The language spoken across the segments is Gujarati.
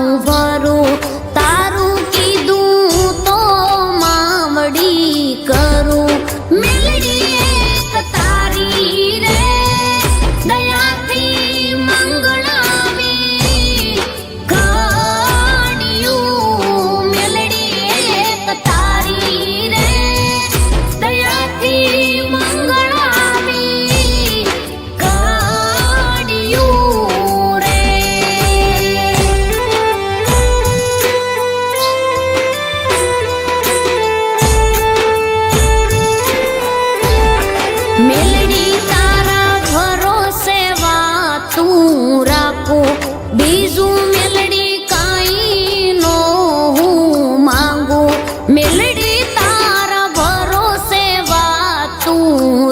હું ભરું તારું કીધું તો માવડી કરું મેલડી એક તારી રે દયાથી મંગળાવી ઘડિયું મેલડી એક તારી રે દયાથી મંગળાવી ઘડિયું રે મેલડી તારા ભરોસે વાતું રાખું બીજું મેલડી કાંઈ નો હું માંગું મેલડી તારા ભરોસે વાતું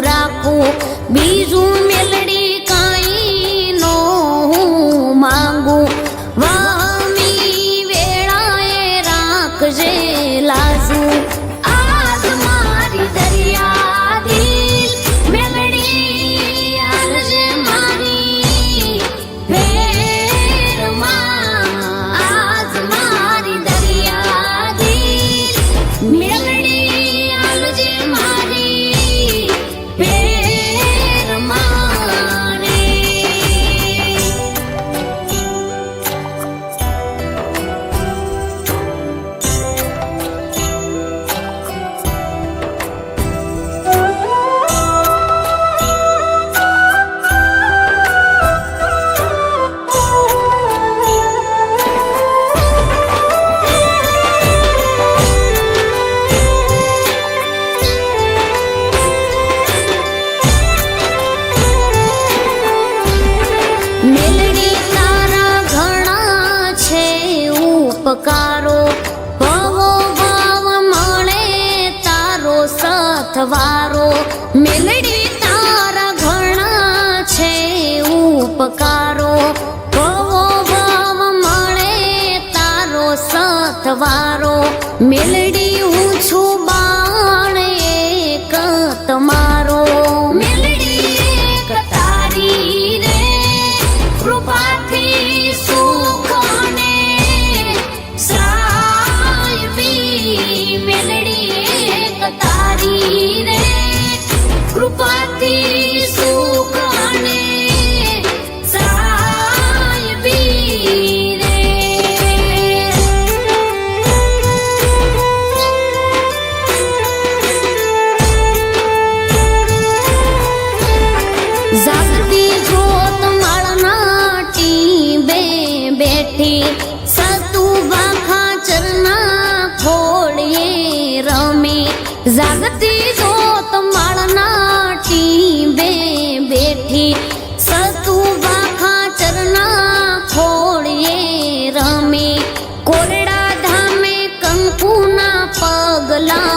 રાખું બીજું મેલડી કાંઈ નો હું માંગું વામી વેળાએ રાખજે લાજુ આજ મારી દરિયા દિલ મેલડી આલજે મારી વેરમાં આજ મારી દરિયા દિલ મેલડી આલજે મારી વેરમાં રે મેલડી તારા ઘણા છે ઉપકારો ભવો ભાવ મળે તારો સથવારો મેલડી તારા ઘણા છે ઉપકારો ભવો ભાવ મળે તારો સથવારો મેલડી હું છું બાણ એક તમારો મેલડી એક તારી રે કૃપાથી સુખને સાયવી મેલડી એક તારી રે કૃપાથી સુખને સાયવી રે જાગતી જોત માળના ટીંબે બેઠી સતુભા ખાચરના ખોળીએ રમે જાગતી જોત માળના ટીંબે બેઠી સતુભા ખાચરના ખોળીએ રમે કોરડા ધામે કંકુના પગલા